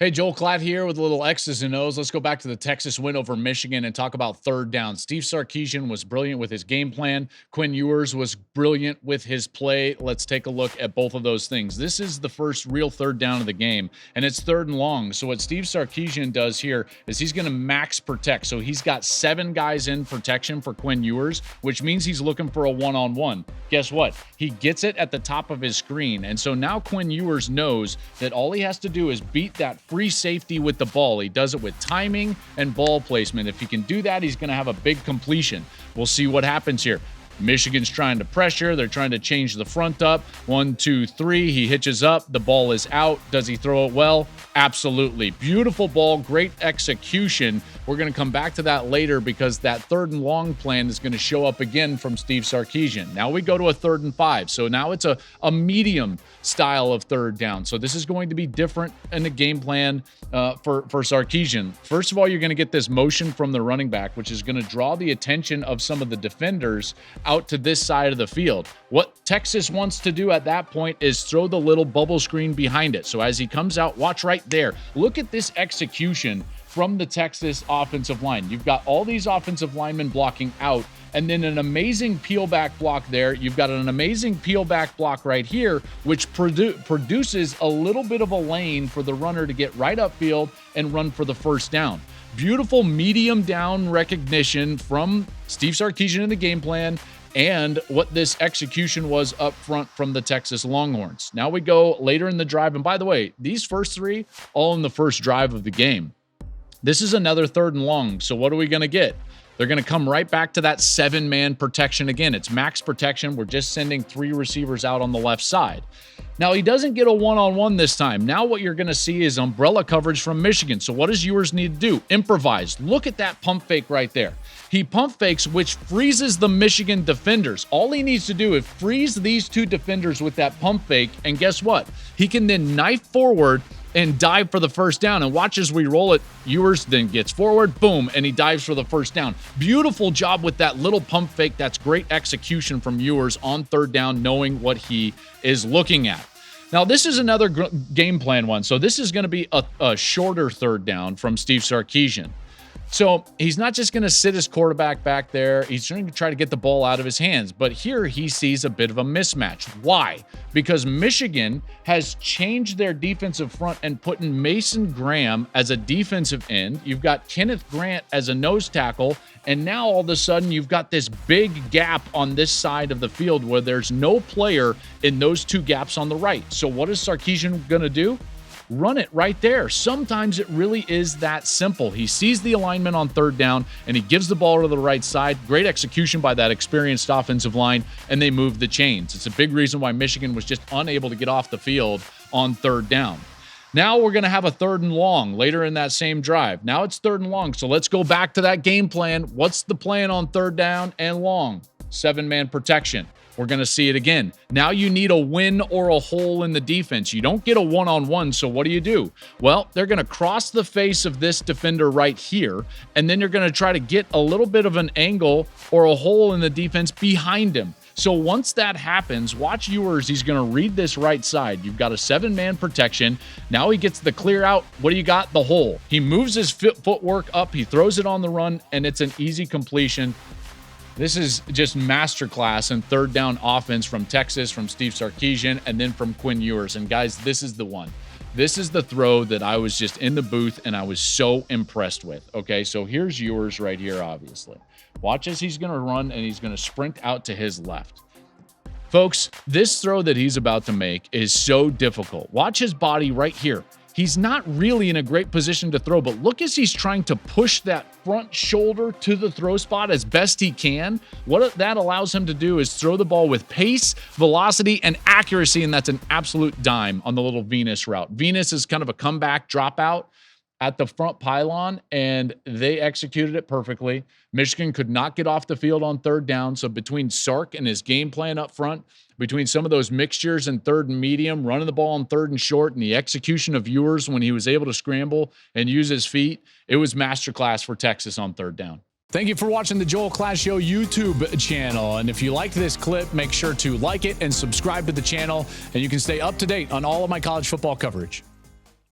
Hey, Joel Klatt here with a little X's and O's. Let's go back to the Texas win over Michigan and talk about third down. Steve Sarkisian was brilliant with his game plan. Quinn Ewers was brilliant with his play. Let's take a look at both of those things. This is the first real third down of the game, and it's third and long. So what Steve Sarkisian does here is he's going to max protect. So he's got 7 guys in protection for Quinn Ewers, which means he's looking for a one-on-one. Guess what? He gets it at the top of his screen. And so now Quinn Ewers knows that all he has to do is beat that free safety with the ball. He does it with timing and ball placement. If he can do that, he's going to have a big completion. We'll see what happens here. Michigan's trying to pressure. They're trying to change the front up. 1, 2, 3. He hitches up. The ball is out. Does he throw it well? Absolutely. Beautiful ball. Great execution. We're going to come back to that later because that third and long plan is going to show up again from Steve Sarkisian. Now we go to a 3rd and 5. So now it's a medium style of third down. So this is going to be different in the game plan for Sarkisian. First of all, you're going to get this motion from the running back, which is going to draw the attention of some of the defenders out to this side of the field. What Texas wants to do at that point is throw the little bubble screen behind it. So as he comes out, watch right there. Look at this execution from the Texas offensive line. You've got all these offensive linemen blocking out, and then an amazing peel back block there. You've got an amazing peel back block right here, which produces a little bit of a lane for the runner to get right upfield and run for the first down. Beautiful medium down recognition from Steve Sarkisian in the game plan and what this execution was up front from the Texas Longhorns. Now we go later in the drive. And by the way, these first 3, all in the first drive of the game. This is another 3rd and long. So what are we going to get? They're going to come right back to that 7-man protection again. It's max protection. We're just sending 3 receivers out on the left side. Now, he doesn't get a one-on-one this time. Now what you're going to see is umbrella coverage from Michigan. So what does Ewers need to do? Improvise. Look at that pump fake right there. He pump fakes, which freezes the Michigan defenders. All he needs to do is freeze these 2 defenders with that pump fake, and guess what? He can then knife forward and dive for the first down. And watch as we roll it. Ewers then gets forward, boom, and he dives for the first down. Beautiful job with that little pump fake. That's great execution from Ewers on third down, knowing what he is looking at. Now, this is another game plan one. So this is going to be a shorter third down from Steve Sarkisian. So he's not just going to sit his quarterback back there. He's going to try to get the ball out of his hands. But here he sees a bit of a mismatch. Why? Because Michigan has changed their defensive front and put in Mason Graham as a defensive end. You've got Kenneth Grant as a nose tackle. And now all of a sudden you've got this big gap on this side of the field where there's no player in those 2 gaps on the right. So what is Sarkisian going to do? Run it right there. Sometimes it really is that simple. He sees the alignment on third down and he gives the ball to the right side. Great execution by that experienced offensive line, and they move the chains. It's a big reason why Michigan was just unable to get off the field on third down. Now we're going to have a 3rd and long later in that same drive. Now it's 3rd and long. So let's go back to that game plan. What's the plan on third down and long? 7-man protection. We're going to see it again. Now you need a win or a hole in the defense. You don't get a one-on-one, so what do? Well, they're going to cross the face of this defender right here, and then you're going to try to get a little bit of an angle or a hole in the defense behind him. So once that happens, watch Ewers. He's going to read this right side. You've got a 7-man protection. Now he gets the clear out. What do you got? The hole. He moves his footwork up. He throws it on the run, and it's an easy completion. This is just masterclass in third down offense from Texas, from Steve Sarkisian, and then from Quinn Ewers. And guys, this is the one. This is the throw that I was just in the booth and I was so impressed with. Okay, so here's Ewers right here, obviously. Watch as he's going to run and he's going to sprint out to his left. Folks, this throw that he's about to make is so difficult. Watch his body right here. He's not really in a great position to throw, but look as he's trying to push that front shoulder to the throw spot as best he can. What that allows him to do is throw the ball with pace, velocity, and accuracy, and that's an absolute dime on the little Venus route. Venus is kind of a comeback dropout at the front pylon, and they executed it perfectly. Michigan could not get off the field on third down, so between Sark and his game plan up front, between some of those mixtures in third and medium, running the ball on third and short, and the execution of Ewers when he was able to scramble and use his feet, it was masterclass for Texas on third down. Thank you for watching the Joel Klatt Show YouTube channel. And if you liked this clip, make sure to like it and subscribe to the channel, and you can stay up to date on all of my college football coverage.